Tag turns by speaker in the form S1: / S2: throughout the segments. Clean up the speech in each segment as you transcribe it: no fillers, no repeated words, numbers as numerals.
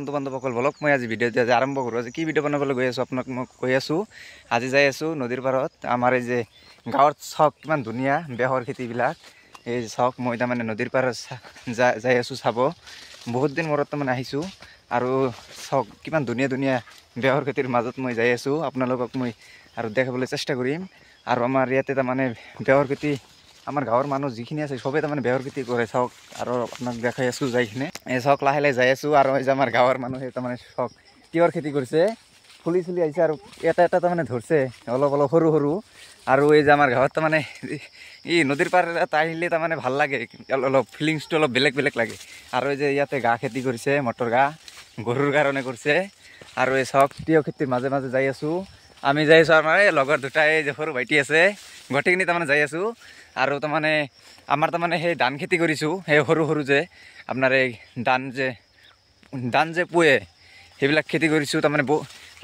S1: বন্ধু বান্ধৱসকল বলক মই আজি ভিডিঅ'টো আজি আৰম্ভ কৰোঁ। আজি কি ভিডিঅ' বনাবলৈ গৈ আছোঁ আপোনাক মই কৈ আছোঁ। আজি যাই আছোঁ নদীৰ পাৰত। আমাৰ এই যে গাঁৱত চাওক কিমান ধুনীয়া বেহৰ খেতিবিলাক। এই চাওক মই তাৰমানে নদীৰ পাৰত যাই আছোঁ চাব। বহুত দিন মূৰত তাৰমানে আহিছোঁ আৰু চাওক কিমান ধুনীয়া ধুনীয়া বেহৰ খেতিৰ মাজত মই যাই আছোঁ। আপোনালোকক মই আৰু দেখাবলৈ চেষ্টা কৰিম। আৰু আমাৰ ইয়াতে তাৰমানে বেহৰ খেতি আমাৰ গাঁৱৰ মানুহ যিখিনি আছে সবেই তাৰমানে বেহৰ খেতি কৰে চাওক। আৰু আপোনাক দেখাই আছোঁ যাইখিনি এই চাওক লাহে লাহে যাই আছোঁ। আৰু এই যে আমাৰ গাঁৱৰ মানুহে তাৰমানে চাওক তিয়ঁহৰ খেতি কৰিছে, ফুলি চুলি আহিছে আৰু এটা এটা তাৰমানে ধৰিছে অলপ অলপ সৰু সৰু। আৰু এই যে আমাৰ গাঁৱত তাৰমানে এই নদীৰ পাৰ আহিলে তাৰমানে ভাল লাগে, অলপ ফিলিংছটো অলপ বেলেগ বেলেগ লাগে। আৰু এই যে ইয়াতে ঘাঁহ খেতি কৰিছে, মটৰ ঘাঁহ গৰুৰ কাৰণে কৰিছে। আৰু এই চাওক তিয়ঁহ খেতিৰ মাজে মাজে যাই আছোঁ। আমি যাই আছোঁ আমাৰ এই লগৰ দুটাই যে সৰু ভাইটি আছে গোটেইখিনি তাৰমানে যাই আছোঁ। আৰু তাৰমানে আমাৰ তাৰমানে সেই ধান খেতি কৰিছোঁ, সেই সৰু সৰু যে আপোনাৰ এই ধান যে পুৱে সেইবিলাক খেতি কৰিছোঁ। তাৰমানে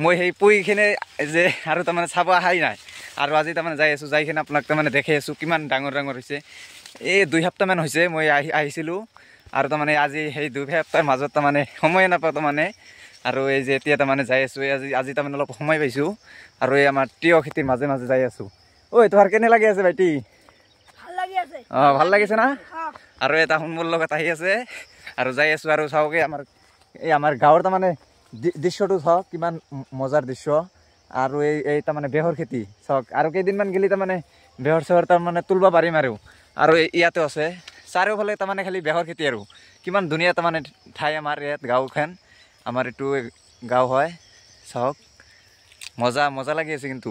S1: মই সেই পুইখিনি যে আৰু তাৰমানে চাব অহাই নাই। আৰু আজি তাৰমানে যাই আছোঁ, যাইখিনি আপোনাক তাৰমানে দেখাই আছোঁ কিমান ডাঙৰ ডাঙৰ হৈছে। এই 2 সপ্তাহমান হৈছে মই আহিছিলোঁ। আৰু তাৰমানে আজি সেই 2 সপ্তাহৰ মাজত তাৰমানে সময়ে নাপাওঁ তাৰমানে। আৰু এই যে এতিয়া তাৰমানে যাই আছোঁ, আজি তাৰমানে অলপ সময় পাইছোঁ। আৰু এই আমাৰ তিয়ঁহ খেতিৰ মাজে মাজে যাই আছোঁ। ঐ তোমাৰ কেনে লাগি আছে ভাইটি? অঁ ভাল লাগিছে না? আৰু এটা মোৰ লগত আহি আছে আৰু যাই আছোঁ। আৰু চাওক আমাৰ গাঁৱৰ তাৰমানে দৃশ্যটো চাওক কিমান মজাৰ দৃশ্য। আৰু এই তাৰমানে বেহৰ খেতি চাওক। আৰু কেইদিনমান গেলি তাৰমানে বেহৰ চেহৰ তাৰমানে তুলিব পাৰিম। আৰু ইয়াতে আছে চাৰিওফালে তাৰমানে খালি বেহৰ খেতি। আৰু কিমান ধুনীয়া তাৰমানে ঠাই আমাৰ ইয়াত গাঁওখন। আমাৰ এইটো গাঁও হয় চাওক, মজা মজা লাগি আছে। কিন্তু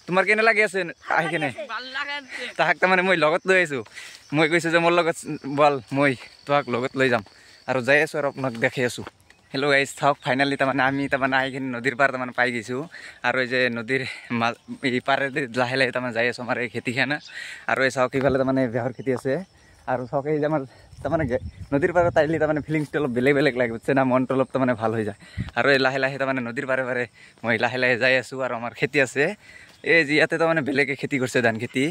S1: তোমাৰ কেনে লাগি আছে আহি কেনে? তাহাক তাৰমানে মই লগত লৈ আহিছোঁ। মই কৈছোঁ যে মোৰ লগত বল, মই তোমাক লগত লৈ যাম। আৰু যাই আছোঁ আৰু আপোনাক দেখাই আছোঁ। হেল্ল' গাইজ, চাওক ফাইনেলি তাৰমানে আমি তাৰমানে আহি কিনে নদীৰ পাৰ তাৰমানে পাই গৈছোঁ। আৰু এই যে নদীৰ এই পাৰেদি লাহে লাহে তাৰমানে যাই আছোঁ আমাৰ এই খেতিখানা। আৰু এই চাওক এইফালে তাৰমানে বেহৰ খেতি আছে। আৰু চাওক এই যে আমাৰ তাৰমানে নদীৰ পাৰত আহিলে তাৰমানে ফিলিংছটো অলপ বেলেগ বেলেগ লাগে বুজিছে না, মনটো অলপ তাৰমানে ভাল হৈ যায়। আৰু এই লাহে লাহে তাৰমানে নদীৰ পাৰে পাৰে মই লাহে লাহে যাই আছোঁ। আৰু আমাৰ খেতি আছে এই যে ইয়াতে তাৰমানে বেলেগে খেতি কৰিছে ধান খেতি।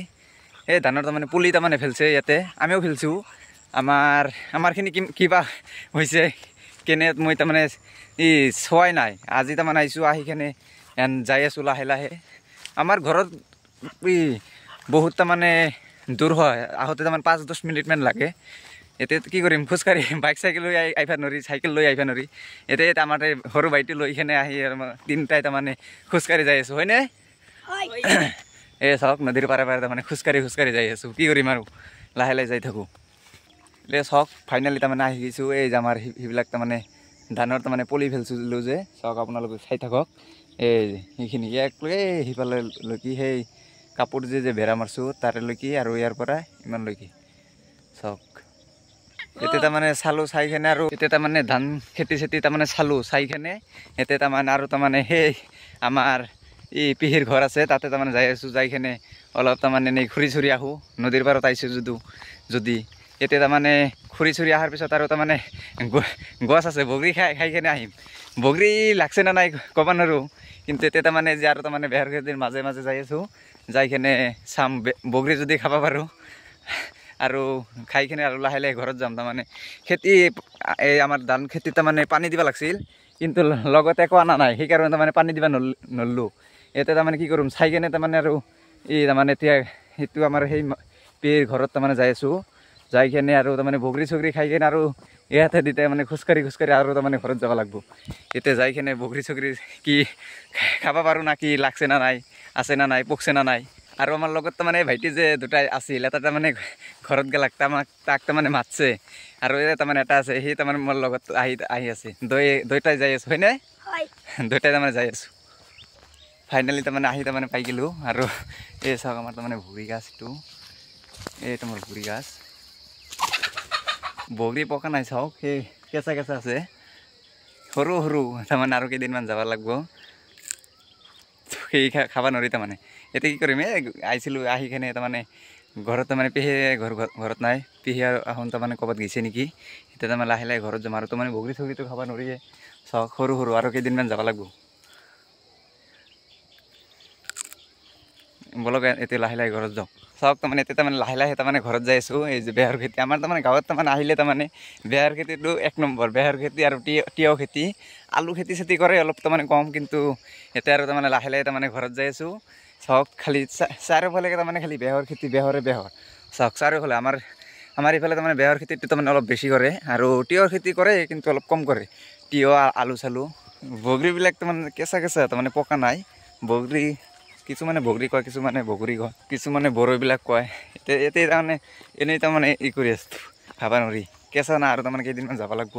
S1: এই ধানৰ তাৰমানে পুলি তাৰমানে ফেলছে, ইয়াতে আমিও ফেলছোঁ। আমাৰখিনি কিবা হৈছে কেনে মই তাৰমানে চোৱাই নাই। আজি তাৰমানে আহিছোঁ, আহি কেনে যাই আছোঁ লাহে লাহে। আমাৰ ঘৰত বহুত তাৰমানে দূৰ হয়, আহোঁতে তাৰমানে 5-10 মিনিটমান লাগে। এতিয়া কি কৰিম, খোজকাঢ়ি বাইক চাইকেল লৈ আহিব নোৱাৰি, চাইকেল লৈ আহিব নোৱাৰি। এতিয়া আমাৰ সৰু ভাইটি লৈ কেনে আহি তিনিটাই তাৰমানে খোজকাঢ়ি যাই আছোঁ, হয়নে? এই চাওক নদীৰ পাৰে পাৰে তাৰমানে খোজকাঢ়ি যাই আছোঁ। কি কৰিম আৰু লাহে লাহে যাই থাকোঁ। এই চাওক ফাইনেলি তাৰমানে আহি গৈছোঁ। এই যে আমাৰ সেইবিলাক তাৰমানে ধানৰ তাৰমানে পুলি ফেলছিলোঁ যে চাওক, আপোনালোকে চাই থাকক। এই সেইখিনি ইয়াকলৈ সিফালেলৈকে সেই কাপোৰ যে বেৰা মাৰছোঁ তাৰেলৈকে আৰু ইয়াৰ পৰা ইমানলৈকে চাওক। এতিয়া তাৰমানে চালোঁ চাই কেনে, আৰু এতিয়া তাৰমানে ধান খেতি চেতি তাৰমানে চালোঁ চাই কেনে। এতিয়া তাৰমানে আৰু তাৰমানে সেই আমাৰ এই পেহীৰ ঘৰ আছে তাতে তাৰমানে যাই আছোঁ। যাই কেনে অলপ তাৰমানে এনেই ঘূৰি চুৰি আহোঁ নদীৰ পাৰত আহিছোঁ যদি। এতিয়া তাৰমানে ঘূৰি চুৰি অহাৰ পিছত আৰু তাৰমানে গছ আছে, বগৰী খাই কেনে আহিম। বগৰী লাগছে না নাই ক'ব নোৱাৰোঁ। কিন্তু এতিয়া তাৰমানে যে আৰু তাৰমানে বেহৰ খেতিৰ মাজে মাজে যাই আছোঁ, যাই কেনে চাম বগৰী যদি খাব পাৰোঁ। আৰু খাই কিনে আৰু লাহে লাহে ঘৰত যাম। তাৰমানে খেতি এই আমাৰ ধান খেতিত তাৰমানে পানী দিব লাগিছিল, কিন্তু লগতে একো অনা নাই, সেইকাৰণে তাৰমানে পানী দিব নৰলোঁ। এতিয়া তাৰমানে কি কৰিম চাই কেনে তাৰমানে আৰু তাৰমানে এতিয়া সেইটো আমাৰ সেই পেহীৰ ঘৰত তাৰমানে যাই আছোঁ। যাই কেনে আৰু তাৰমানে বগৰী চগৰী খাই কেনে আৰু ইয়াতে দিতে মানে খোজকাঢ়ি আৰু তাৰমানে ঘৰত যাব লাগিব। এতিয়া যাই কেনে বগৰী চগৰী কি খাব পাৰোঁ না, কি লাগছে না নাই, আছে না নাই, পকছে না নাই। আৰু আমাৰ লগত তাৰমানে ভাইটি যে দুটাই আছিল, এটা তাৰমানে ঘৰত গেলাক তাক তাৰমানে মাতছে। আৰু তাৰমানে এটা আছে, সি তাৰমানে মোৰ লগত আহি আছে। দুয়োটাই যাই আছোঁ, হয়নে? দুয়োটাই তাৰমানে যাই আছোঁ। ফাইনেলি তাৰমানে আহি তাৰমানে পাই গ'লোঁ। আৰু এই চাওক আমাৰ তাৰমানে ভুৰি গাছটো, এইটো মোৰ ভুৰি গাছ। বগৰী পকা নাই চাওক, সেই কেঁচা কেঁচা আছে, সৰু সৰু তাৰমানে আৰু কেইদিনমান যাব লাগিব। সেই খাব নোৱাৰি তাৰমানে। এতিয়া কি কৰিম, আহিছিলোঁ আহি কেনে তাৰমানে ঘৰত তাৰমানে পেহী ঘৰত নাই, পেহী আৰু আহোন তাৰমানে ক'ৰবাত গৈছে নেকি। এতিয়া তাৰমানে লাহে লাহে ঘৰত যাম। আৰু তাৰমানে বগৰী চগৰীটো খাব নোৱাৰিয়ে চাওক, সৰু সৰু আৰু কেইদিনমান যাব লাগিব। বলক এতিয়া লাহে লাহে ঘৰত যাওঁ চাওক তাৰমানে এতিয়া তাৰমানে লাহে লাহে তাৰমানে ঘৰত যাই আছোঁ এই যে বেহৰ খেতি আমাৰ তাৰমানে গাঁৱত তাৰমানে আহিলে তাৰমানে বেহৰ খেতিটো 1 নম্বৰ বেহৰ খেতি আৰু তিয়ঁহ খেতি আলু খেতি চেতি কৰে অলপ তাৰমানে কম কিন্তু এতিয়া আৰু তাৰমানে লাহে লাহে তাৰমানে ঘৰত যাই আছোঁ চাওক খালি চাৰিওফালে তাৰমানে খালি বেহৰ খেতি বেহৰ চাওক চাৰিওফালে আমাৰ ইফালে তাৰমানে বেহৰ খেতিটো তাৰমানে অলপ বেছি কৰে আৰু তিয়ঁহ খেতি কৰে কিন্তু অলপ কম কৰে তিয়ঁহ আলু চালু বগৰীবিলাক তাৰমানে কেঁচা তাৰমানে পকা নাই বগৰী কিছুমানে বগৰী কয় কিছুমানে বগৰী কয় কিছুমানে বড়োবিলাক কয় এতিয়া তাৰমানে এনেই তাৰমানে কৰি আছোঁ খাব নোৱাৰি কেঁচা না আৰু তাৰমানে কেইদিনমান যাব লাগিব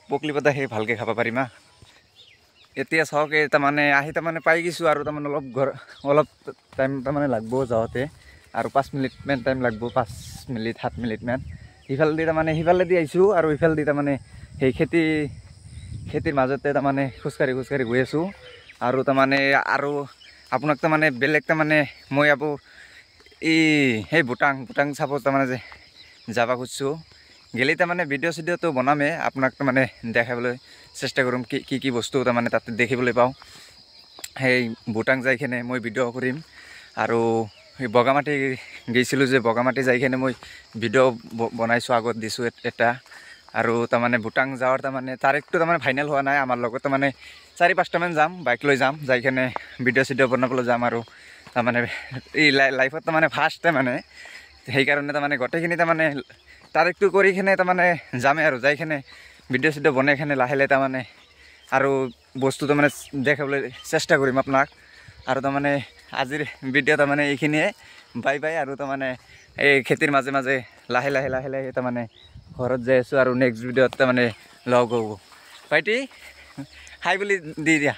S1: পকলি পতা সেই ভালকৈ খাব পাৰিম এতিয়া চাওক এই তাৰমানে আহি তাৰমানে পাই গৈছোঁ আৰু তাৰমানে অলপ টাইম তাৰমানে লাগিব যাওঁতে আৰু 5 মিনিটমান টাইম লাগিব 5 মিনিট 7 মিনিটমান সিফালেদি আহিছোঁ আৰু ইফালেদি তাৰমানে সেই খেতিৰ মাজতে তাৰমানে খোজকাঢ়ি গৈ আছোঁ আৰু তাৰমানে আৰু আপোনাক তাৰমানে বেলেগ তাৰমানে মই সেই ভূটাং চাব তাৰমানে যে যাব খুজিছোঁ গেলি তাৰমানে ভিডিঅ' চিডিঅ'টো বনামেই আপোনাক তাৰমানে দেখাবলৈ চেষ্টা কৰিম কি বস্তু তাৰমানে তাতে দেখিবলৈ পাওঁ সেই ভূটাং যাই কিনে মই ভিডিঅ' কৰিম আৰু সেই বগামাটি গৈছিলোঁ যে বগামাটি যাই কিনে মই ভিডিঅ' বনাইছোঁ আগত দিছোঁ এটা আৰু তাৰমানে ভূটাং যাৱাৰ তাৰমানে তাৰিখটো তাৰমানে ফাইনেল হোৱা নাই আমাৰ লগত তাৰমানে 4-5টামান যাম বাইক লৈ যাম যাই কিনে ভিডিঅ' চিডিঅ' বনাবলৈ যাম আৰু তাৰমানে এই লাইফত তাৰমানে ফাৰ্ষ্ট মানে সেইকাৰণে তাৰমানে গোটেইখিনি তাৰমানে তাৰিখটো কৰি কিনে তাৰমানে যামেই আৰু যাই কিনে ভিডিঅ' চিডিঅ' বনাই কিনে লাহে লাহে তাৰমানে আৰু বস্তু তাৰমানে দেখাবলৈ চেষ্টা কৰিম আপোনাক আৰু তাৰমানে আজিৰ ভিডিঅ' তাৰমানে এইখিনিয়ে বাই বাই আৰু তাৰমানে এই খেতিৰ মাজে মাজে লাহে লাহে তাৰমানে ঘৰত যাই আছোঁ আৰু নেক্সট ভিডিঅ'ত তাৰমানে লগ হ'ব ভাইটি হাই বুলি দি দিয়া